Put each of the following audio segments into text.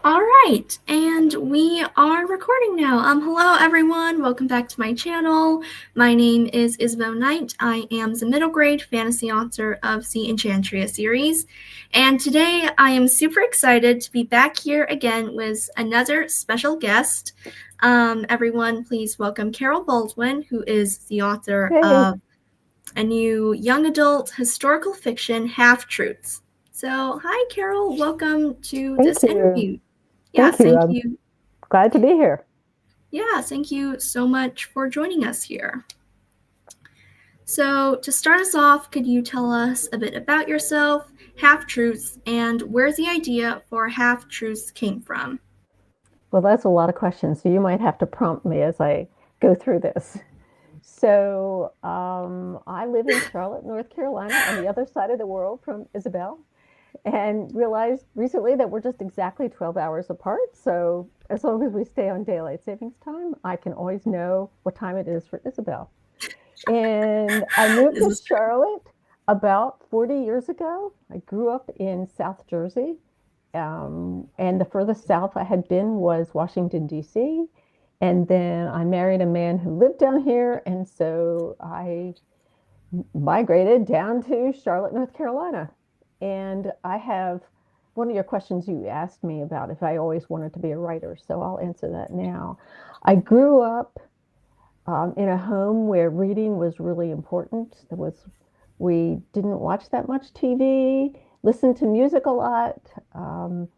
All right, and we are recording now. Hello everyone, welcome back to my channel. My name is Isabelle Knight. I am the middle grade fantasy author of the Enchantria series, and today I am super excited to be back here again with another special guest. Everyone, please welcome Carol Baldwin, who is the author Hey, of a new young adult historical fiction, Half Truths. So, hi Carol, welcome to thank this you. interview. Yeah, Thank you. thank I'm you. glad to be here. Yeah, thank you so much for joining us here. So, to start us off, could you tell us a bit about yourself, Half Truths, and where the idea for Half Truths came from? Well, that's a lot of questions, so you might have to prompt me as I go through this. I live in Charlotte, North Carolina, on the other side of the world from Isabel, and realized recently that we're just exactly 12 hours apart. So, as long as we stay on daylight savings time, I can always know what time it is for Isabel. And I moved This to is true. Charlotte about 40 years ago. I grew up in South Jersey. And the furthest south I had been was Washington, D.C. And then I married a man who lived down here. And so I migrated down to Charlotte, North Carolina. And I have one of your questions you asked me about if I always wanted to be a writer. So I'll answer that now. I grew up in a home where reading was really important. We didn't watch that much TV, listened to music a lot. Um,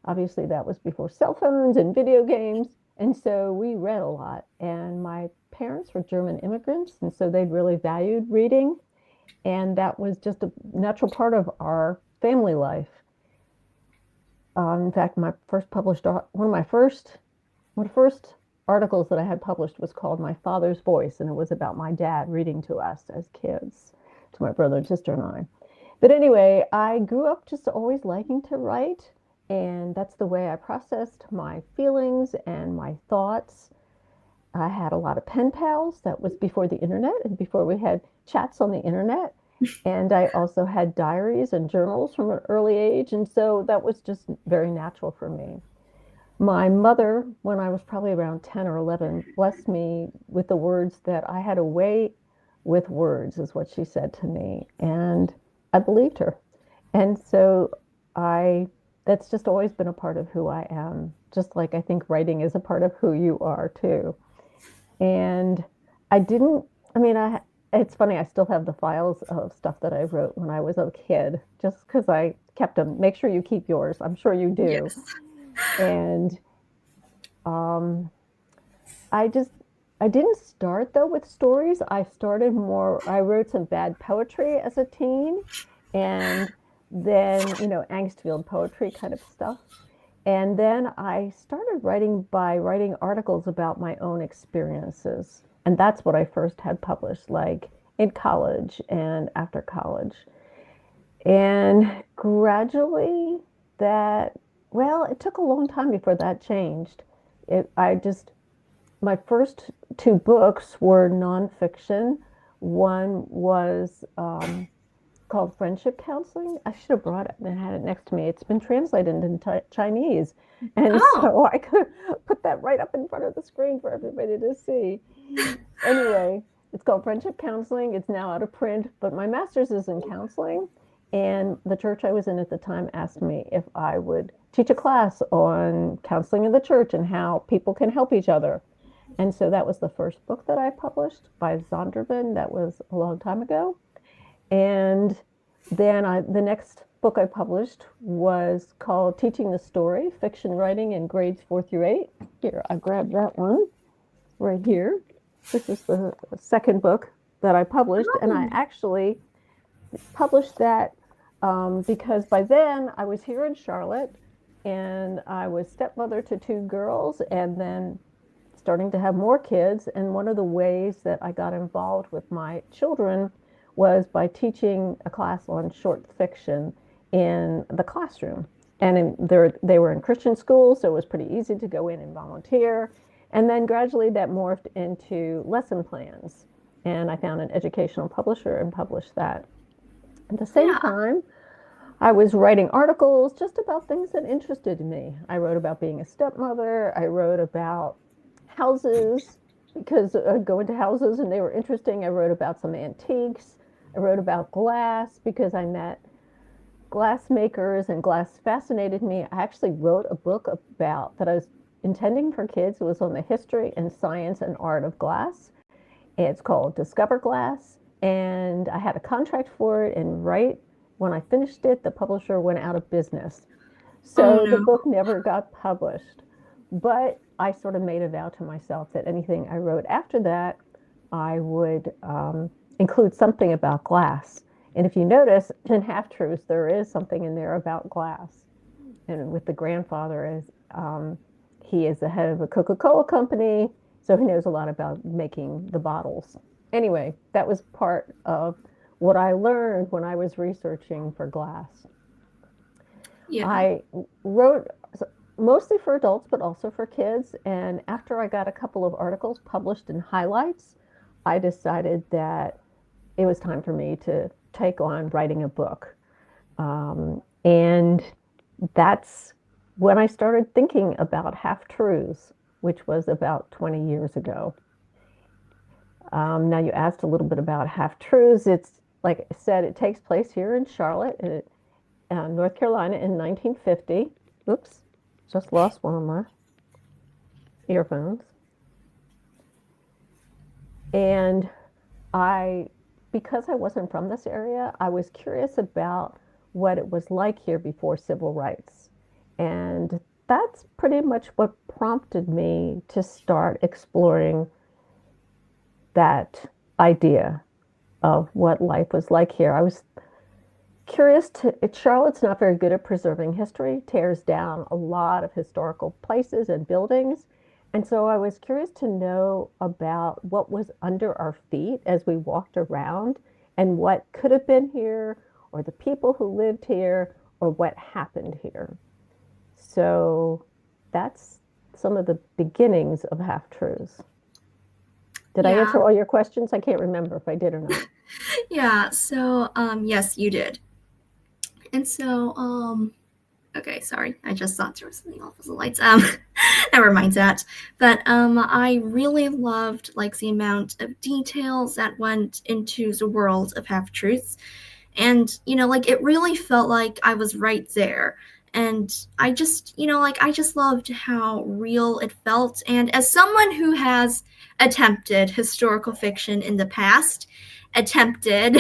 Obviously, that was before cell phones and video games. And so we read a lot. And my parents were German immigrants. And so they really valued reading. And that was just a natural part of our family life. In fact, my first published, one of the first articles that I had published was called My Father's Voice. And it was about my dad reading to us as kids, to my brother and sister and I. But anyway, I grew up just always liking to write, and that's the way I processed my feelings and my thoughts. I had a lot of pen pals. That was before the internet and before we had chats on the internet. And I also had diaries and journals from an early age. And so that was just very natural for me. My mother, when I was probably around 10 or 11, blessed me with the words that I had a way with words, is what she said to me. And I believed her. And so I, that's just always been a part of who I am, just like I think writing is a part of who you are too. And I didn't, I mean, it's funny, I still have the files of stuff that I wrote when I was a kid, just because I kept them. Make sure you keep yours. I'm sure you do. Yes. And um, I just I didn't start though with stories. I wrote some bad poetry as a teen and then, angst-filled poetry kind of stuff. And then I started writing by writing articles about my own experiences. And that's what I first had published, like in college and after college. And gradually that, well, it took a long time before that changed. I just My first two books were nonfiction. One was called Friendship Counseling. I should have brought it and had it next to me. It's been translated into Chinese. And Oh, so I could put that right up in front of the screen for everybody to see. Anyway, it's called Friendship Counseling. It's now out of print, but my master's is in counseling. And the church I was in at the time asked me if I would teach a class on counseling in the church and how people can help each other. And so that was the first book that I published by Zondervan. That was a long time ago. And the next book I published was called Teaching the Story, Fiction Writing in Grades 4 through 8. Here, I grabbed that one right here. This is the second book that I published. And I oh, actually published that because by then I was here in Charlotte and I was stepmother to two girls and then starting to have more kids. And one of the ways that I got involved with my children was by teaching a class on short fiction in the classroom. They were in Christian schools, so it was pretty easy to go in and volunteer. And then gradually that morphed into lesson plans. And I found an educational publisher and published that. At the same yeah. time, I was writing articles just about things that interested me. I wrote about being a stepmother. I wrote about houses because I'd go into houses and they were interesting. I wrote about some antiques. I wrote about glass because I met glass makers and glass fascinated me. I actually wrote a book about that I was intending for kids. It was on the history and science and art of glass. It's called Discover Glass, and I had a contract for it. And right when I finished it, the publisher went out of business. Oh So the no. book never got published. But I sort of made a vow to myself that anything I wrote after that, I would include something about glass. And if you notice, in Half Truths, there is something in there about glass. And with the grandfather, as he is the head of a Coca-Cola company, so he knows a lot about making the bottles. Anyway, that was part of what I learned when I was researching for glass. Yeah. I wrote mostly for adults, but also for kids. And after I got a couple of articles published in Highlights, I decided that it was time for me to take on writing a book. And that's when I started thinking about Half Truths, which was about 20 years ago. Now, you asked a little bit about Half Truths. It's like I said, it takes place here in Charlotte, North Carolina in 1950. Oops, just lost one of my earphones. And I, because I wasn't from this area, I was curious about what it was like here before civil rights. And that's pretty much what prompted me to start exploring that idea of what life was like here. I was curious Charlotte's not very good at preserving history, tears down a lot of historical places and buildings. And so I was curious to know about what was under our feet as we walked around and what could have been here, or the people who lived here, or what happened here. So that's some of the beginnings of Half Truths. Did I Yeah. answer all your questions? I can't remember if I did or not. Yeah. So, yes, you did. And so, okay, sorry. I just thought there was something off with the lights. Never mind that. But I really loved like the amount of details that went into the world of Half Truths. And, like it really felt like I was right there. And I just, like I just loved how real it felt. And as someone who has attempted historical fiction in the past, attempted,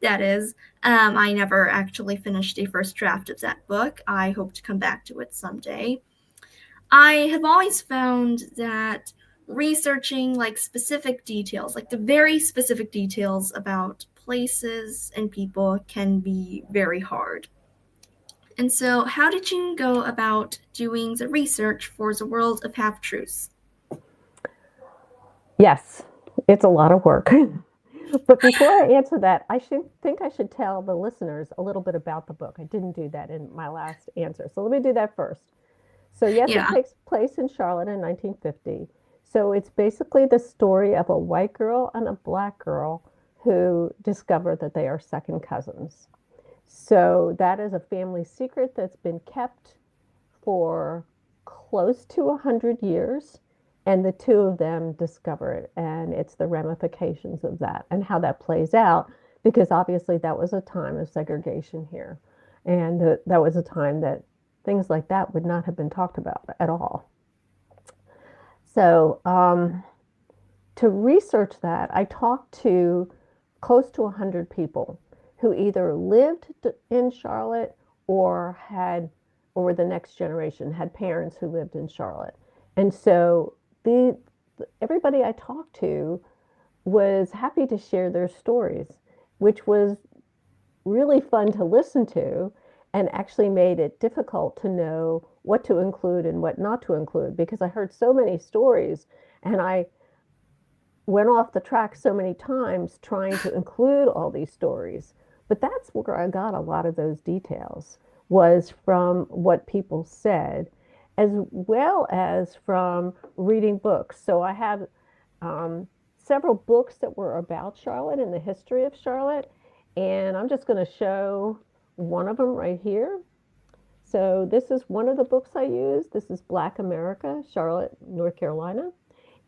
that is, I never actually finished a first draft of that book. I hope to come back to it someday. I have always found that researching like specific details, like the very specific details about places and people, can be very hard. And so, how did you go about doing the research for the world of half truths? Yes, it's a lot of work. But before I answer that, I should tell the listeners a little bit about the book. I didn't do that in my last answer. So let me do that first. So yes, it Yeah, takes place in Charlotte in 1950. So it's basically the story of a white girl and a black girl who discover that they are second cousins. So that is a family secret that's been kept for close to 100 years. And the two of them discover it. And it's the ramifications of that and how that plays out, because obviously that was a time of segregation here. And that was a time that things like that would not have been talked about at all. So, to research that, I talked to close to 100 people who either lived in Charlotte or had, or the next generation had parents who lived in Charlotte. And so the everybody I talked to was happy to share their stories, which was really fun to listen to and actually made it difficult to know what to include and what not to include, because I heard so many stories and I went off the track so many times trying to include all these stories. But that's where I got a lot of those details, was from what people said, as well as from reading books. So I have several books that were about Charlotte and the history of Charlotte. And I'm just going to show one of them right here. So this is one of the books I use. This is Black America, Charlotte, North Carolina.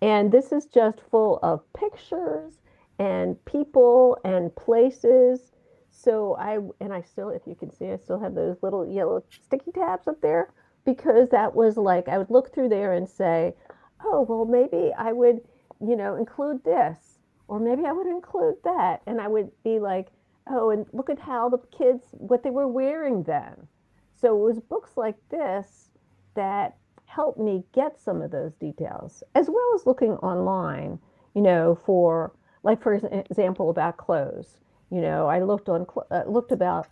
And this is just full of pictures and people and places. So I still, if you can see, I still have those little yellow sticky tabs up there because that was like, I would look through there and say, oh, well, maybe I would, include this, or maybe I would include that. And I would be like, oh, and look at how the kids, what they were wearing then. So it was books like this that helped me get some of those details, as well as looking online, for like for example about clothes. I looked about.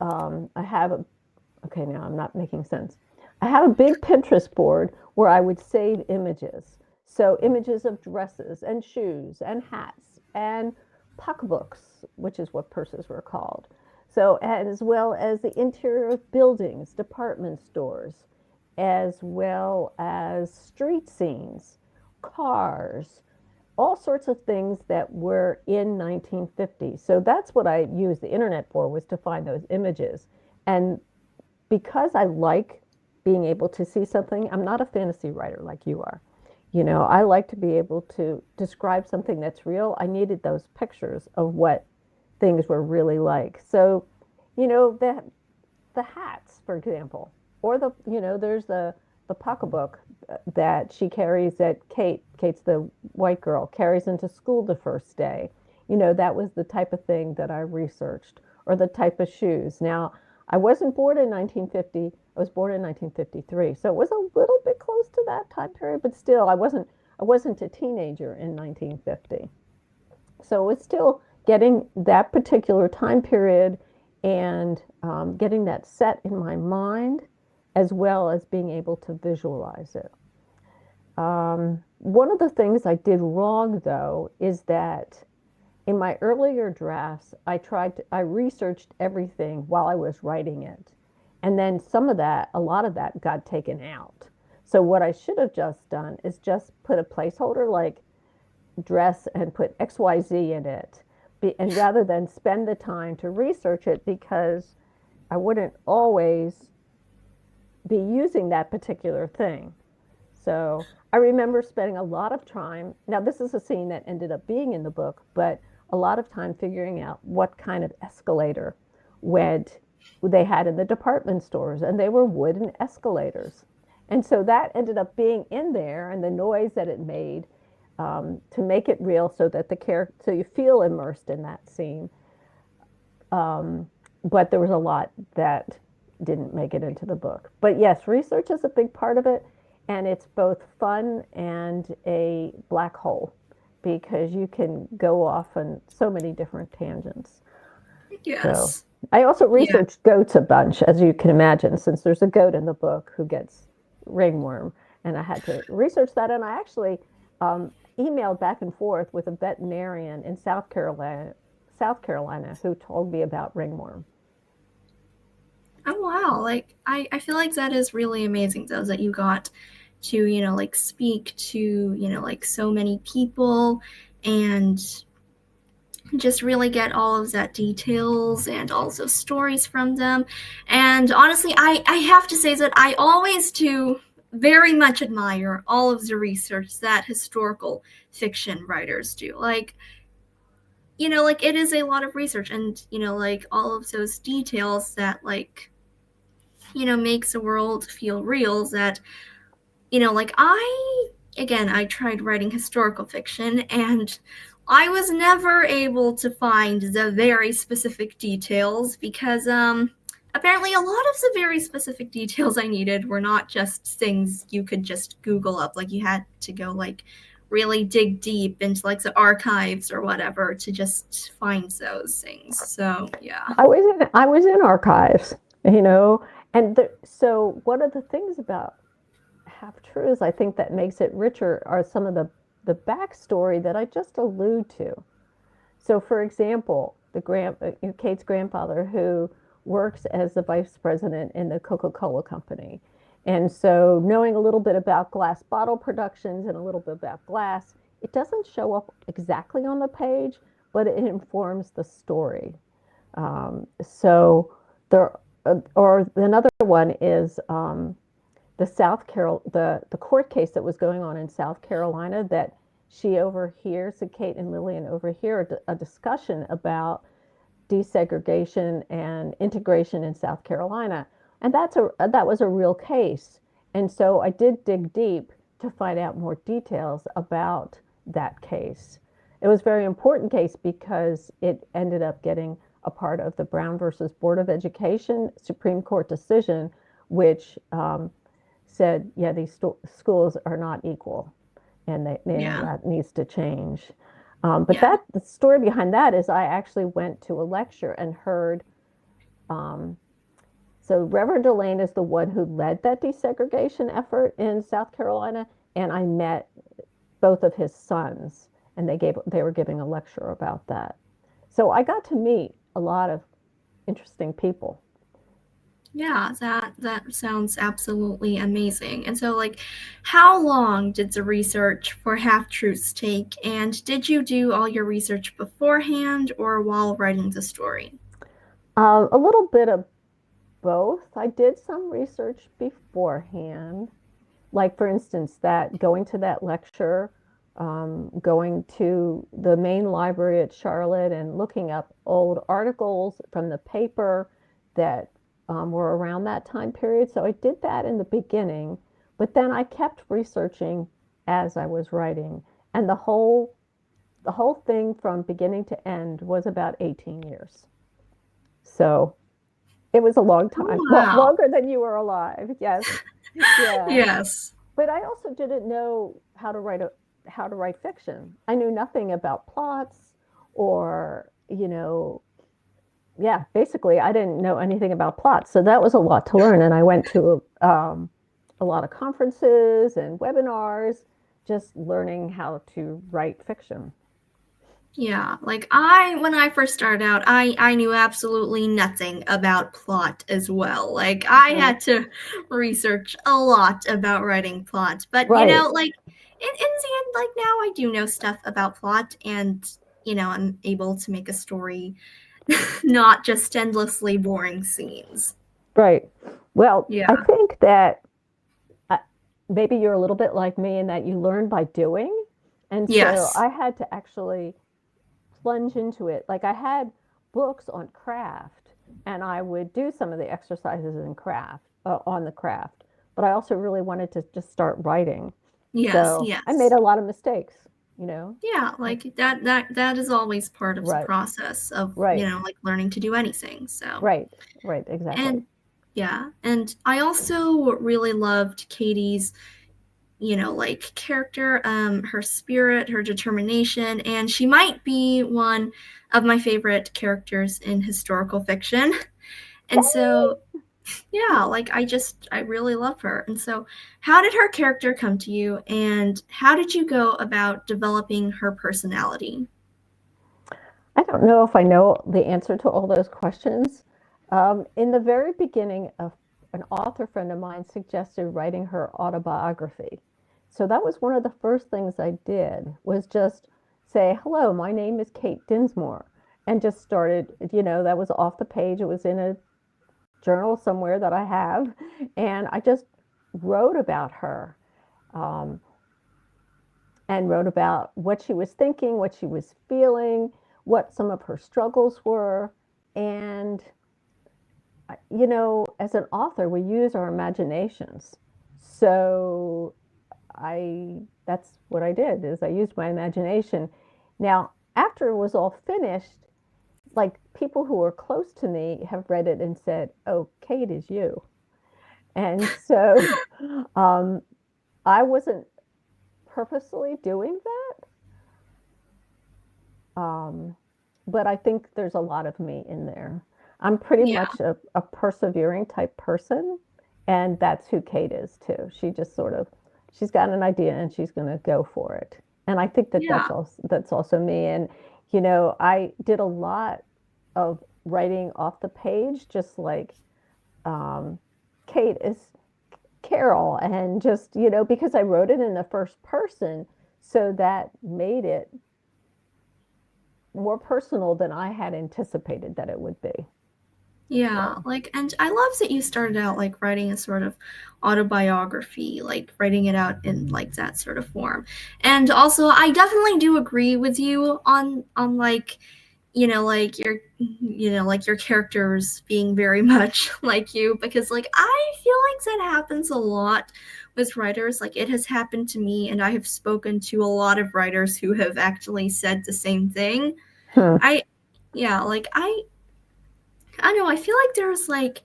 I have a okay now I'm not making sense. I have a big Pinterest board where I would save images. So images of dresses and shoes and hats and pocketbooks, which is what purses were called. So as well as the interior of buildings, department stores, as well as street scenes, cars, all sorts of things that were in 1950. So that's what I used the internet for, was to find those images. And because I like being able to see something, I'm not a fantasy writer like you are. I like to be able to describe something that's real. I needed those pictures of what things were really like. So, the hats, for example, or there's the pocketbook that she carries that Kate's the white girl, carries into school the first day. That was the type of thing that I researched, or the type of shoes. Now, I wasn't born in 1950. I was born in 1953, so it was a little bit close to that time period, but still, I wasn't a teenager in 1950. So it's still getting that particular time period and getting that set in my mind, as well as being able to visualize it. One of the things I did wrong, though, is that in my earlier drafts, I researched everything while I was writing it. And then a lot of that got taken out. So what I should have just done is just put a placeholder like dress and put XYZ in it. And rather than spend the time to research it, because I wouldn't always be using that particular thing. So I remember spending a lot of time. Now, this is a scene that ended up being in the book, but a lot of time figuring out what kind of escalator they had in the department stores, and they were wooden escalators. And so that ended up being in there, and the noise that it made, to make it real, so that so you feel immersed in that scene. But there was a lot that didn't make it into the book. But yes, research is a big part of it, and it's both fun and a black hole, because you can go off on so many different tangents. So Yes. I also Yeah. researched goats a bunch, as you can imagine, since there's a goat in the book who gets ringworm, and I had to research that. And I actually emailed back and forth with a veterinarian in South Carolina, who told me about ringworm. Oh wow. Like I feel like that is really amazing though, that you got to, like speak to, like so many people and just really get all of that details and also stories from them. And honestly, I have to say that I always do very much admire all of the research that historical fiction writers do. Like, like it is a lot of research and, like all of those details that like, makes the world feel real that, like I tried writing historical fiction and I was never able to find the very specific details because apparently a lot of the very specific details I needed were not just things you could just Google up. Like you had to go like really dig deep into like the archives or whatever to just find those things. So yeah. I was in archives, you know, and so one of the things about half truths, I think, that makes it richer are some of the backstory that I just allude to. So, for example, Kate's grandfather, who works as the vice president in the Coca-Cola company, and so knowing a little bit about glass bottle productions and a little bit about glass, it doesn't show up exactly on the page, but it informs the story. So There, or another one is the court case that was going on in South Carolina that she overhears, and Kate and Lillian overhear a discussion about desegregation and integration in South Carolina. And that was a real case. And so I did dig deep to find out more details about that case. It was a very important case because it ended up getting a part of the Brown versus Board of Education Supreme Court decision, which said, yeah, these schools are not equal, and Yeah. that needs to change. But Yeah. the story behind that is I actually went to a lecture and heard. Um, so Reverend Delane is the one who led that desegregation effort in South Carolina, and I met both of his sons, and they were giving a lecture about that. So I got to meet a lot of interesting people. Yeah, that sounds absolutely amazing. And so, like, how long did the research for Half Truths take? And did you do all your research beforehand or while writing the story? A little bit of both. I did some research beforehand, like for instance, that going to that lecture, going to the main library at Charlotte and looking up old articles from the paper that were around that time period. So I did that in the beginning, but then I kept researching as I was writing, and the whole thing from beginning to end was about 18 years. So it was a long time, Oh, wow. longer than you were alive. Yes. Yeah. Yes. But I also didn't know how to write fiction. I knew nothing about plots or, yeah, basically I didn't know anything about plots. So that was a lot to learn. And I went to a lot of conferences and webinars just learning how to write fiction. Yeah, like when I first started out, I knew absolutely nothing about plot as well. Like I Mhm. had to research a lot about writing plot, but Right, like in the end, like now I do know stuff about plot, and I'm able to make a story, not just endlessly boring scenes. right. Well, Yeah. I think that uh, maybe you're a little bit like me in that you learn by doing. And so Yes. I had to actually plunge into it. Like I had books on craft, and I would do some of the exercises in craft on the craft. But I also really wanted to just start writing. Yes. So I made Yes. a lot of mistakes, you know. Yeah, like that is always part of the Right, process of, right, like learning to do anything. So, right, right, exactly. and yeah, and I also really loved Katie's, like character, her spirit, her determination, and she might be one of my favorite characters in historical fiction. And Yay! so, yeah, like I really love her. And so, how did her character come to you, and how did you go about developing her personality? I don't know if I know the answer to all those questions. In the very beginning, an author friend of mine suggested writing her autobiography. So that was one of the first things I did was just say, "Hello, my name is Kate Dinsmore," and just started. That was off the page. It was in a journal somewhere that I have, and I just wrote about her. Um, and wrote about what she was thinking, what she was feeling, what some of her struggles were. And, as an author, we use our imaginations. So that's what I did is I used my imagination. Now, after it was all finished, like people who were close to me have read it and said, "Oh, Kate is you." And so um, I wasn't purposely doing that. Um, but I think there's a lot of me in there. I'm pretty Yeah, much a persevering type person, and that's who Kate is too. She's got an idea and she's going to go for it. And I think that yeah, that's also me. And I did a lot of writing off the page, just like um, Kate is Carol, and just because I wrote it in the first person, so that made it more personal than I had anticipated that it would be. Yeah, So, like, and I love that you started out like writing a sort of autobiography, like writing it out in like that sort of form. And also, I definitely do agree with you on like, like your characters being very much like you, because like I feel like that happens a lot with writers. Like it has happened to me, and I have spoken to a lot of writers who have actually said the same thing. hmm. I yeah, like I know, I feel like there's like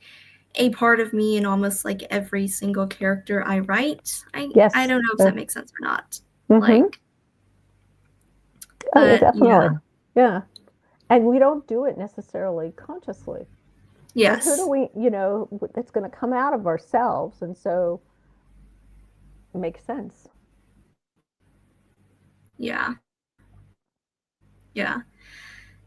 a part of me in almost like every single character I write. I Yes. don't know if that makes sense or not. Mm-hmm. Like, Oh, yeah, but yeah. definitely. Yeah. And we don't do it necessarily consciously. But who do Yes. we, it's going to come out of ourselves. And so it makes sense. Yeah. Yeah.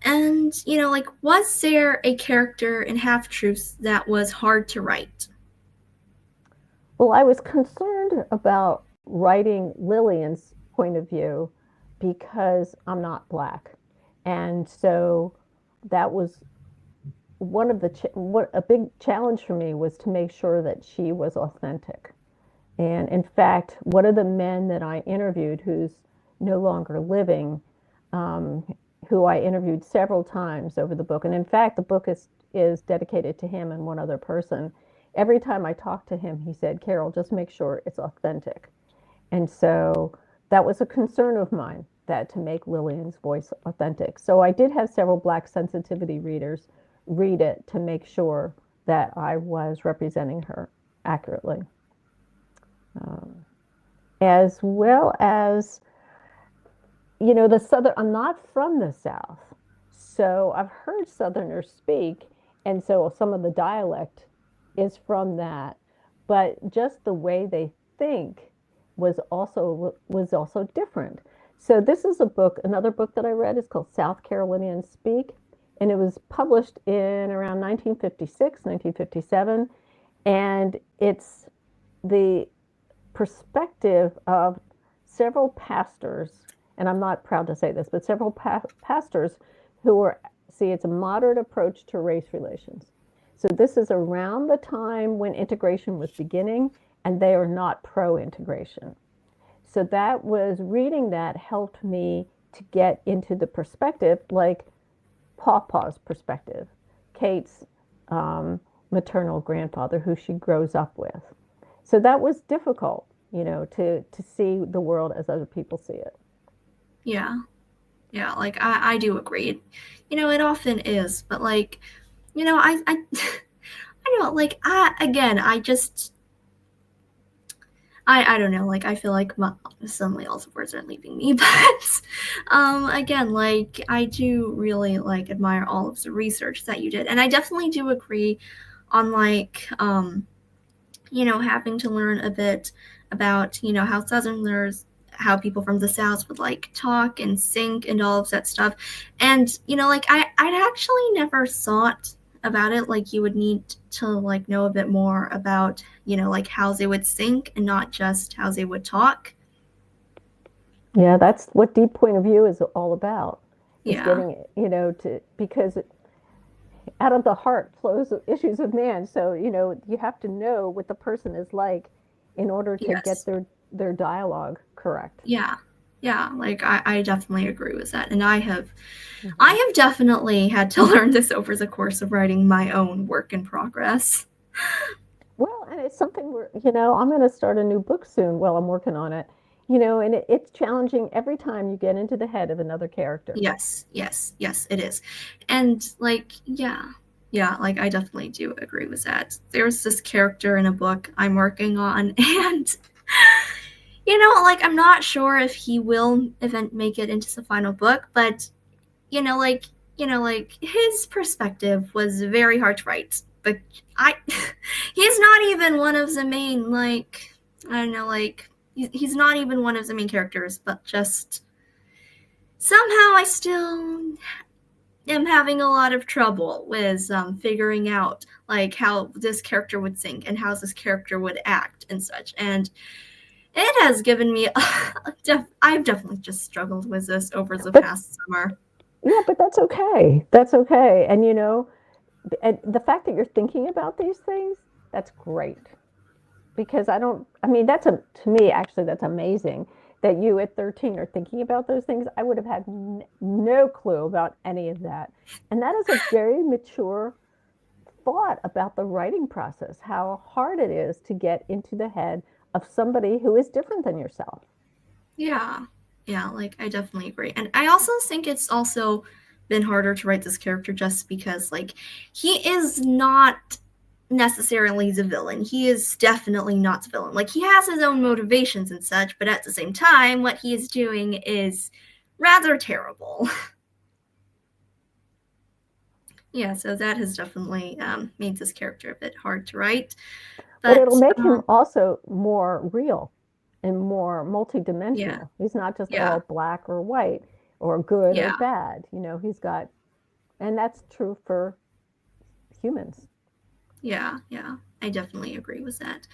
And, like, was there a character in Half Truths that was hard to write? Well, I was concerned about writing Lillian's point of view because I'm not Black. And so that was one of the, what a big challenge for me was to make sure that she was authentic. And in fact, one of the men that I interviewed, who's no longer living, um, who I interviewed several times over the book, and in fact, the book is dedicated to him and one other person. Every time I talked to him, he said, "Carol, just make sure it's authentic." And so that was a concern of mine, that to make Lillian's voice authentic. So I did have several Black sensitivity readers read it to make sure that I was representing her accurately. Um, as well as, the Southern, I'm not from the South, so I've heard Southerners speak, and so some of the dialect is from that, but just the way they think was also different. So this is a book, another book that I read is called South Carolinians Speak, and it was published in around 1956, 1957, and it's the perspective of several pastors, and I'm not proud to say this, but several pastors who were, see, it's a moderate approach to race relations. So this is around the time when integration was beginning, and they are not pro integration. So that was reading that helped me to get into the perspective, like Pawpaw's perspective, Kate's um, maternal grandfather, who she grows up with. So that was difficult, to see the world as other people see it. Yeah. Yeah, like I do agree. It often is, but like, I I know, like I again, I don't know, like I feel like suddenly all the words are leaving me, but again, like I do really like admire all of the research that you did, and I definitely do agree on like having to learn a bit about how Southerners, how people from the South would like talk and think and all of that stuff, and like I'd actually never thought about it like you would need to like know a bit more about like how they would think and not just how they would talk. Yeah, that's what deep point of view is all about, is Yeah. getting, to, because out of the heart flows the issues of man. So, you have to know what the person is like in order to get Yes. their dialogue correct. Yeah. Yeah, like I definitely agree with that, and I Mhm. have definitely had to learn this over the course of writing my own work in progress. Well, and it's something where, I'm going to start a new book soon. Well, I'm working on it, and it's challenging every time you get into the head of another character. Yes, yes, yes, it is. And like, yeah, like I definitely do agree with that. There's this character in a book I'm working on, and like I'm not sure if he will event make it into the final book, but like like his perspective was very hard to write. But I, he's not even one of the main like I don't know like he's not even one of the main characters, but just somehow I still am having a lot of trouble with figuring out like how this character would think and how this character would act and such. And it has given me I've definitely just struggled with this over the But past summer. yeah, but that's okay. That's okay. And And the fact that you're thinking about these things, that's great. Because I mean, to me, actually, that's amazing that you at 13 are thinking about those things. I would have had no clue about any of that. And that is a very mature thought about the writing process, how hard it is to get into the head of somebody who is different than yourself. Yeah. Yeah, like I definitely agree. And I also think it's also been harder to write this character just because like he is not necessarily the villain. He is definitely not the villain. Like he has his own motivations and such, but at the same time what he is doing is rather terrible. Yeah, so that has definitely made this character a bit hard to write. But it'll But make him also more real and more yeah, multidimensional. He's not just yeah, all black or white or good or yeah, bad. He's got, and that's true for humans. yeah. I definitely agree with that.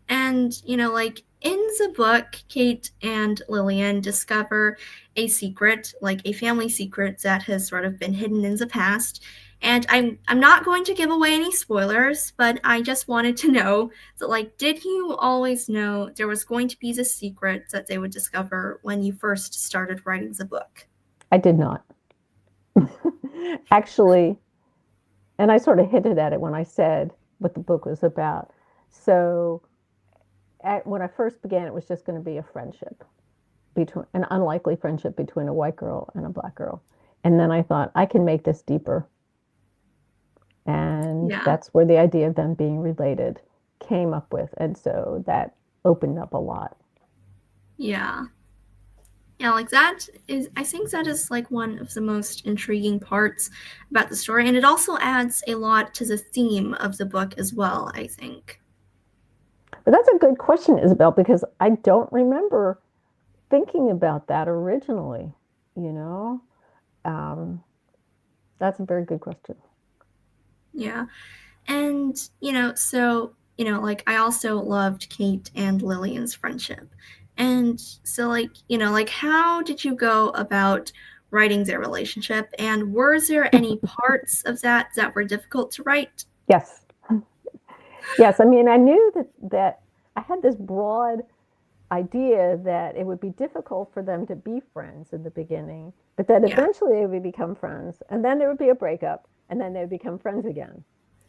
And, like in the book, Kate and Lillian discover a secret, like a family secret that has sort of been hidden in the past. And I'm not going to give away any spoilers, but I just wanted to know that like did you always know there was going to be this secret that they would discover when you first started writing the book? I did not. Actually, and I sort of hinted at it when I said what the book was about. So when I first began, it was just going to be a friendship between an unlikely friendship between a white girl and a black girl. And then I thought I can make this deeper. And Yeah. that's where the idea of them being related came up with. And so that opened up a lot. Yeah. Yeah, like that is, I think that is like one of the most intriguing parts about the story. And it also adds a lot to the theme of the book as well, I think. But that's a good question, Isabelle, because I don't remember thinking about that originally, you know? Um, that's a very good question. Yeah. And, so, like I also loved Kate and Lillian's friendship. And so, like, like how did you go about writing their relationship? And were there any parts of that were difficult to write? Yes. Yes. I mean, I knew that I had this broad idea that it would be difficult for them to be friends in the beginning, but that Yeah. eventually they would become friends, and then there would be a breakup, and then they would become friends again.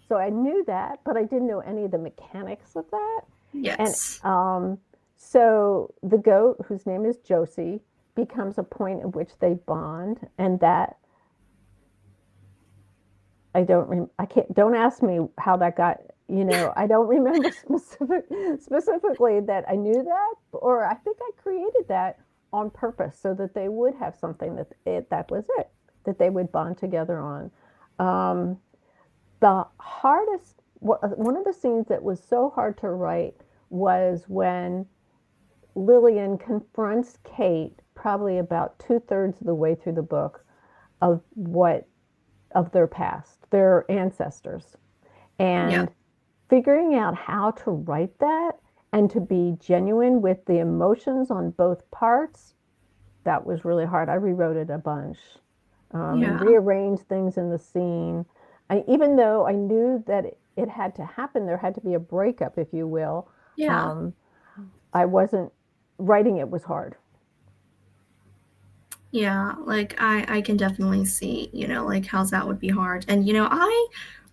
So I knew that, but I didn't know any of the mechanics of that. And Yes. so the goat, whose name is Josie, becomes a point at which they bond, and that I can't, don't ask me how that got, I don't remember specifically that I knew that, or I think I created that on purpose so that they would have something that was it, that they would bond together on. Um, the hardest, one of the scenes that was so hard to write was when Lillian confronts Kate, probably about 2/3 of the way through the book, of what of their past, their ancestors, Yep. and figuring out how to write that and to be genuine with the emotions on both parts, that was really hard. I rewrote it a bunch, and Yeah. rearranged things in the scene. Even though I knew that it had to happen, there had to be a breakup, if you will. Yeah. Um, I wasn't writing it was hard. Yeah, like I can definitely see, like how that would be hard. And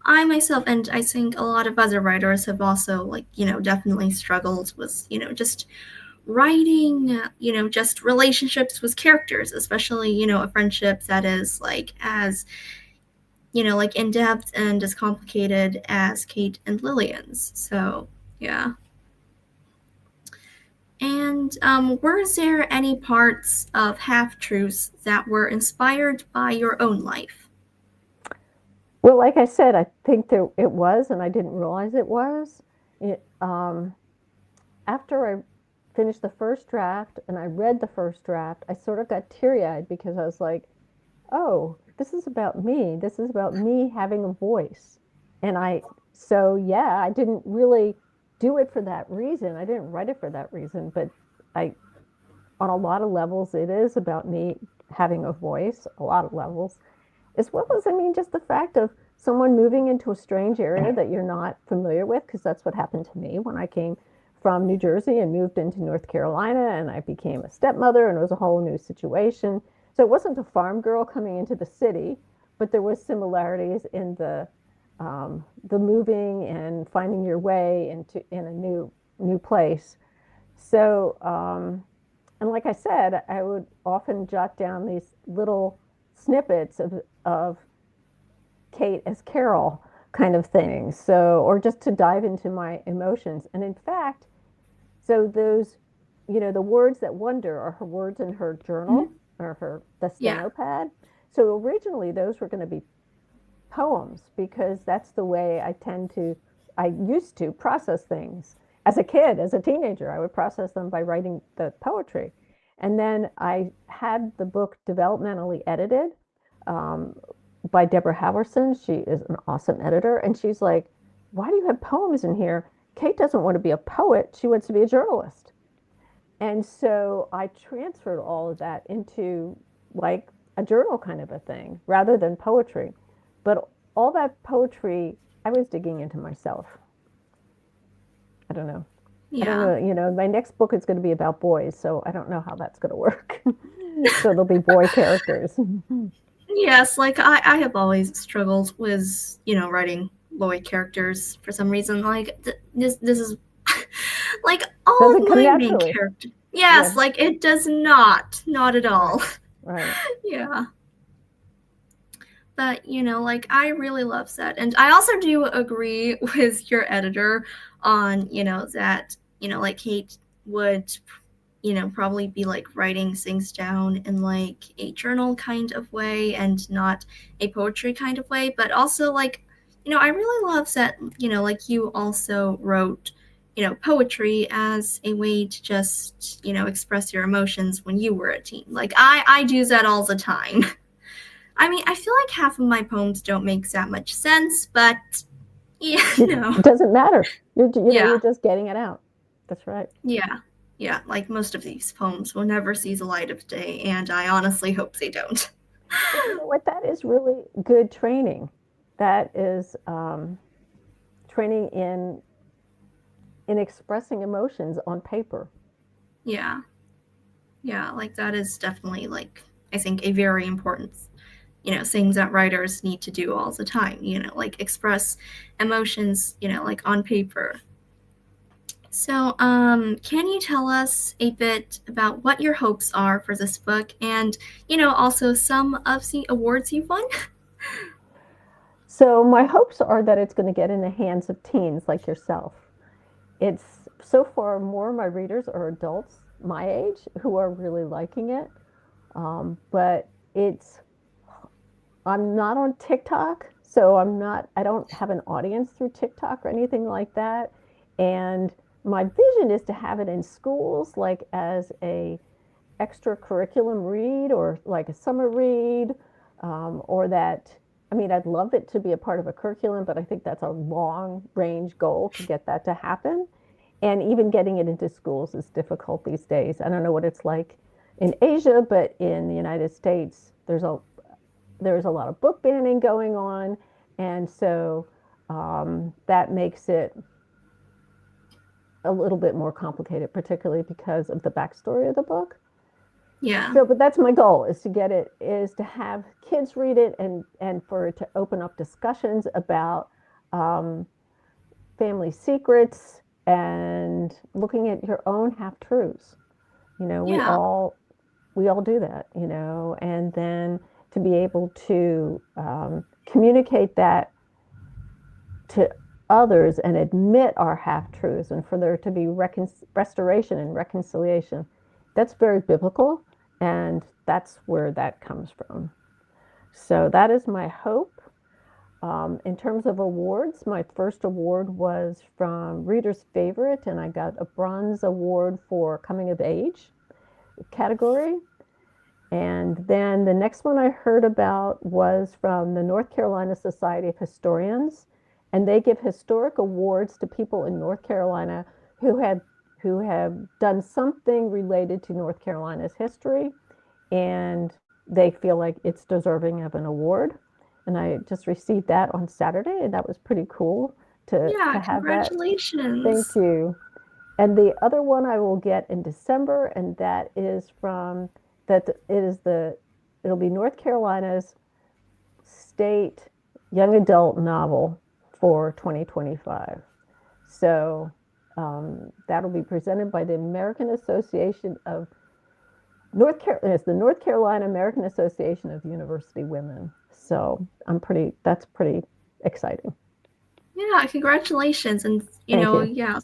I myself and I think a lot of other writers have also like, definitely struggled with, just writing, just relationships with characters, especially, a friendship that is like as, like in depth and as complicated as Kate and Lillian's. So, yeah. And were there any parts of Half Truths that were inspired by your own life? Well, like I said, I think that it was, and I didn't realize it was. It, after I finished the first draft and I read the first draft, I sort of got teary-eyed because I was like, oh, this is about me. This is about me having a voice. And so yeah, I didn't really do it for that reason. I didn't write it for that reason, but I, on a lot of levels, it is about me having a voice, a lot of levels, as well as, I mean, just the fact of someone moving into a strange area that you're not familiar with, because that's what happened to me when I came from New Jersey and moved into North Carolina, and I became a stepmother, and it was a whole new situation. So it wasn't a farm girl coming into the city, but there was similarities in the moving and finding your way in a new place. So, and like I said, I would often jot down these little snippets of Kate as Carol kind of things. So, or just to dive into my emotions. And in fact, so those, the words that wonder are her words in her journal Mhm. or the Yeah. steno pad. So originally those were going to be poems because that's the way I used to process things. As a kid, as a teenager, I would process them by writing the poetry. And then I had the book developmentally edited um, by Deborah Howerson. She is an awesome editor. And she's like, why do you have poems in here? Kate doesn't want to be a poet. She wants to be a journalist. And so I transferred all of that into like a journal kind of a thing rather than poetry. But all that poetry, I was digging into myself. I don't know. I don't Yeah. know. My next book is going to be about boys, so I don't know how that's going to work. So there'll be boy characters. Yes, like I have always struggled with, writing boy characters for some reason. Like this is like all Doesn't of come my main naturally. characters. Yeah, Yes, like it does not at right, all. right. Yeah. But, like I really love that. And I also do agree with your editor on, that, like Kate would, probably be like writing things down in like a journal kind of way and not a poetry kind of way. But also, like, I really love that, like you also wrote, poetry as a way to just, express your emotions when you were a teen. Like, I do that all the time. I mean, I feel like half of my poems don't make that much sense, but yeah, It doesn't matter. You're yeah, just getting it out. That's right. yeah, yeah. Like most of these poems will never see the light of day, and I honestly hope they don't. But you know what? That is really good training. That is training in expressing emotions on paper. Yeah, yeah. Like that is definitely like I think a very important, things that writers need to do all the time. Like express emotions, like on paper. So, can you tell us a bit about what your hopes are for this book and, also some of the awards you've won? So my hopes are that it's going to get in the hands of teens like yourself. It's so far more of my readers are adults my age who are really liking it. But I'm not on TikTok, so I don't have an audience through TikTok or anything like that. And my vision is to have it in schools, like as a extra curriculum read or like a summer read, or that, I mean, I'd love it to be a part of a curriculum, but I think that's a long range goal to get that to happen. And even getting it into schools is difficult these days. I don't know what it's like in Asia, but in the United States, there's a lot of book banning going on, and so that makes it a little bit more complicated, particularly because of the backstory of the book. Yeah. So, but that's my goal is to have kids read it and for it to open up discussions about um, family secrets and looking at your own half truths. You know, Yeah. we all do that, and then to be able to communicate that to others and admit our half truths and for there to be restoration and reconciliation. That's very biblical, and that's where that comes from. So that is my hope. In terms of awards, my first award was from Reader's Favorite, and I got a bronze award for coming of age category. And then the next one I heard about was from the North Carolina Society of Historians, and they give historic awards to people in North Carolina who have done something related to North Carolina's history, and they feel like it's deserving of an award. and I just received that on Saturday, and that was pretty cool to Yeah, have that. Thank congratulations. you. And the other one I will get in December, and that is from that it is the it'll be North Carolina's state young adult novel for 2025. So that'll be presented by the American Association of North Carolina. It's the North Carolina American Association of University Women. So that's pretty exciting. Yeah, congratulations. And, Thank you. yeah,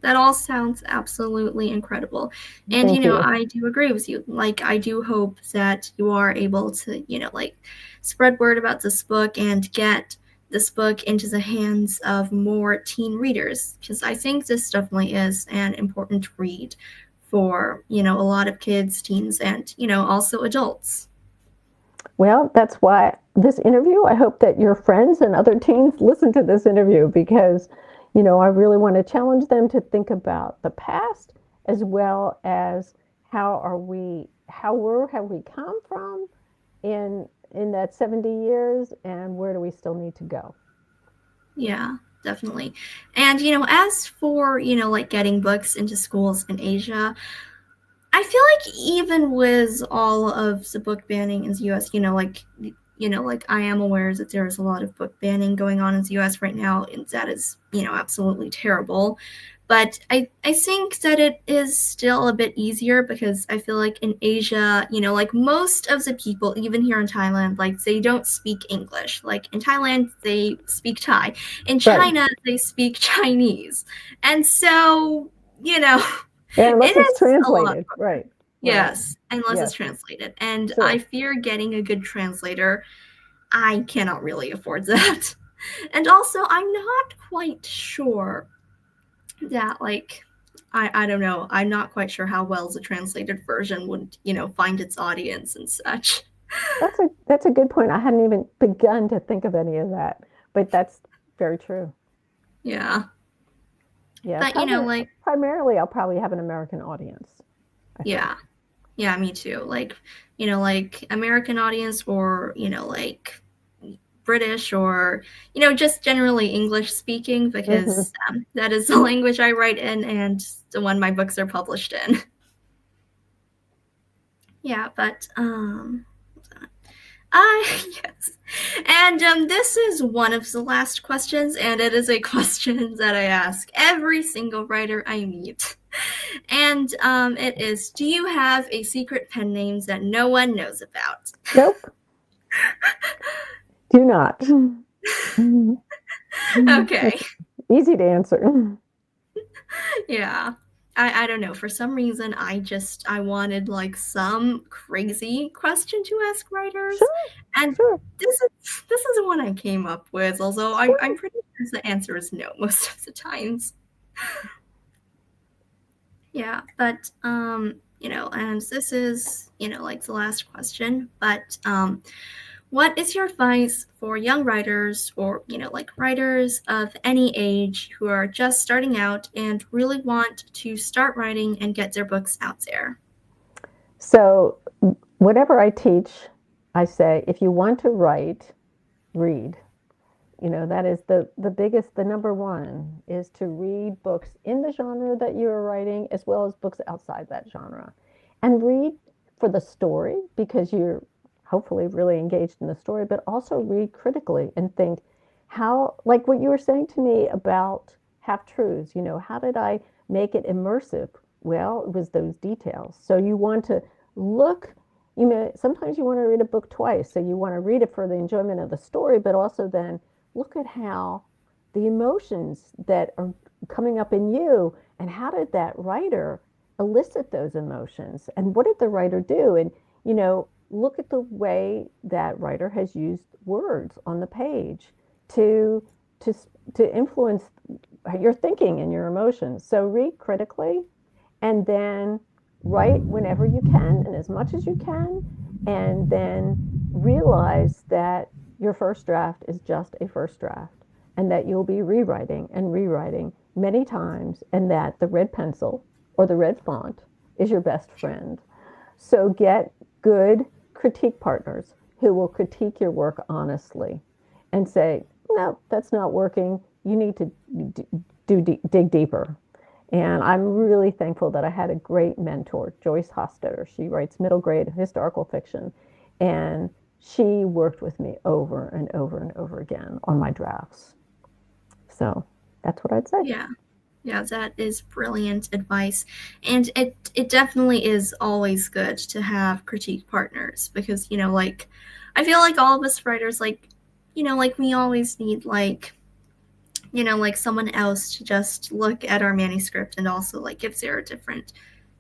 that all sounds absolutely incredible. And, Thank you. I do agree with you. Like, I do hope that you are able to, like, spread word about this book and get this book into the hands of more teen readers, because I think this definitely is an important read for, a lot of kids, teens, and, also adults. Well, that's why this interview, I hope that your friends and other teens listen to this interview because, I really want to challenge them to think about the past as well as where have we come from in that 70 years and where do we still need to go? Yeah, definitely. And, as for, like getting books into schools in Asia, I feel like even with all of the book banning in the US, like I am aware that there is a lot of book banning going on in the US right now, and that is, absolutely terrible. But I think that it is still a bit easier because I feel like in Asia, like most of the people, even here in Thailand, like they don't speak English. Like in Thailand, they speak Thai. In Right. China, they speak Chinese. And so, you know, And it unless it's is a lot. translated. Right. Right. Yes, unless it's Yes. translated. And I Sure. fear getting a good translator. I cannot really afford that. And also, I'm not quite sure that, like, I don't know. I'm not quite sure how well the translated version would, find its audience and such. That's a good point. I hadn't even begun to think of any of that, but that's very true. Yeah. Yeah, But, like, primarily I'll probably have an American audience, I think. yeah. Yeah, me too. Like American audience or, like British or, just generally English speaking Hmm. because that is the language I write in and the one my books are published in. Yeah, but yes. And this is one of the last questions, and it is a question that I ask every single writer I meet. And it is, do you have a secret pen name that no one knows about? Nope, do not. Okay. That's easy to answer. Yeah. I don't know. For some reason, I wanted like some crazy question to ask writers, Sure, and sure, this is the one I came up with. Although I'm sure. pretty sure the answer is no most of the times. Yeah, but and this is like the last question. But what is your advice for young writers or, like writers of any age who are just starting out and really want to start writing and get their books out there? So, whatever I teach, I say if you want to write, read. That is the number one is to read books in the genre that you're writing as well as books outside that genre. And read for the story because you're hopefully really engaged in the story, but also read critically and think how, like what you were saying to me about half truths, how did I make it immersive? Well, it was those details. So you want to look, sometimes you want to read a book twice. So you want to read it for the enjoyment of the story, but also then look at how the emotions that are coming up in you and how did that writer elicit those emotions and what did the writer do and look at the way that writer has used words on the page to to to influence your thinking and your emotions. So read critically and then write whenever you can and as much as you can and then realize that your first draft is just a first draft and that you'll be rewriting and rewriting many times and that the red pencil or the red font is your best friend. So get good critique partners who will critique your work honestly and say, no, that's not working. You need to dig deeper. And I'm really thankful that I had a great mentor, Joyce Hostetter. She writes middle grade historical fiction. And she worked with me over and over and over again on my drafts. So that's what I'd say. Yeah. Yeah, that is brilliant advice. And it definitely is always good to have critique partners because, like I feel like all of us writers like we always need like someone else to just look at our manuscript and also like give their different,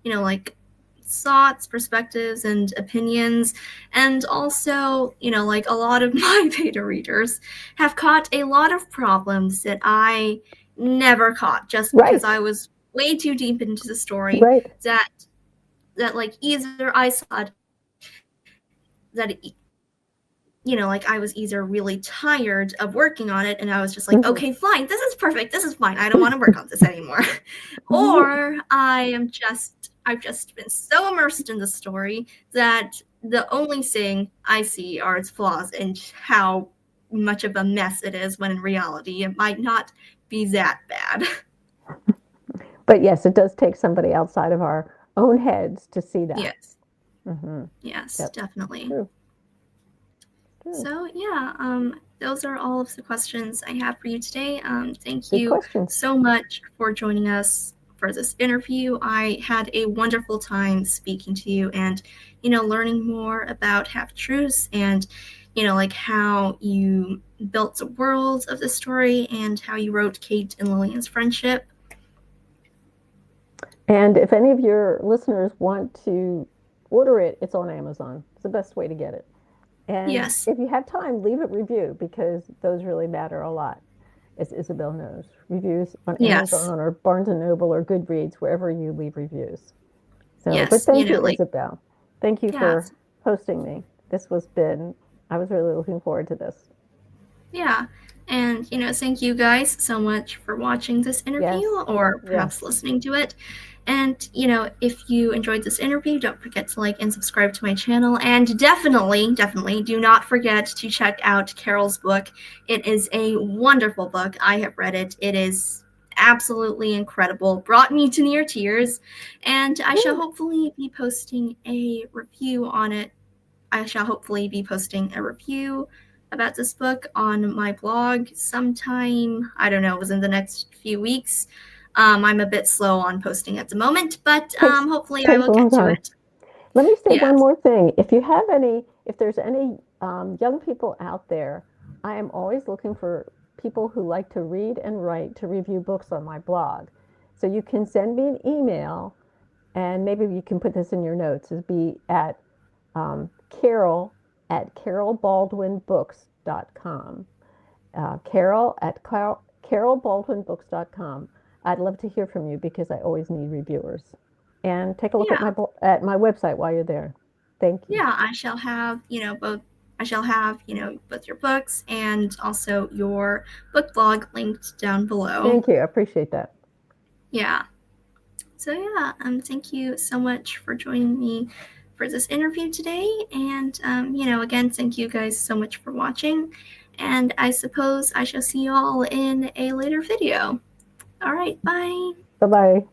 like thoughts, perspectives, and opinions. And also, like a lot of my beta readers have caught a lot of problems that I never caught just because Right, I was way too deep into the story right. that like either I saw that like I was either really tired of working on it and I was just like, Mhm. okay, fine, this is perfect, this is fine, I don't want to work on this anymore. Or I've just been so immersed in the story that the only thing I see are its flaws and how much of a mess it is when in reality it might not be that bad. But yes, it does take somebody outside of our own heads to see that. Yes. Mm-hmm. Yes, Yep. definitely. True. True. So yeah, those are all of the questions I have for you today. Thank Good you questions. so much for joining us for this interview. I had a wonderful time speaking to you and, learning more about Half Truths and, like how you built the world of the story and how you wrote Kate and Lillian's friendship. And if any of your listeners want to order it, it's on Amazon. It's the best way to get it. And Yes, if you have time, leave a review because those really matter a lot, as Isabelle knows. Reviews on yes, Amazon or Barnes and Noble or Goodreads, wherever you leave reviews. So, but yes, thank you, like, Isabelle. Thank you yeah, for hosting me. I was really looking forward to this. yeah. And, thank you guys so much for watching this interview Yes, or perhaps yes. listening to it. And, if you enjoyed this interview, don't forget to like and subscribe to my channel. And definitely, definitely do not forget to check out Carol's book. It is a wonderful book. I have read it. It is absolutely incredible. Brought me to near tears. And I shall hopefully be posting a review on it. I shall hopefully be posting a review about this book on my blog sometime, I don't know, within the next few weeks. I'm a bit slow on posting at the moment, but Takes hopefully I takes will a long get to time. it. Let me say one Yes. more thing. If there's any young people out there, I am always looking for people who like to read and write to review books on my blog. So you can send me an email, and maybe you can put this in your notes. It'd be at Carol at carolbaldwinbooks.com. Carolbaldwinbooks.com. I'd love to hear from you because I always need reviewers. And take a look at Yeah. my website while you're there. Thank you. Yeah, I shall have, both I shall have, both your books and also your book blog linked down below. Thank you. I appreciate that. Yeah. So yeah, thank you so much for joining me for this interview today. And again, thank you guys so much for watching. And I suppose I shall see you all in a later video. All right, bye. Bye bye.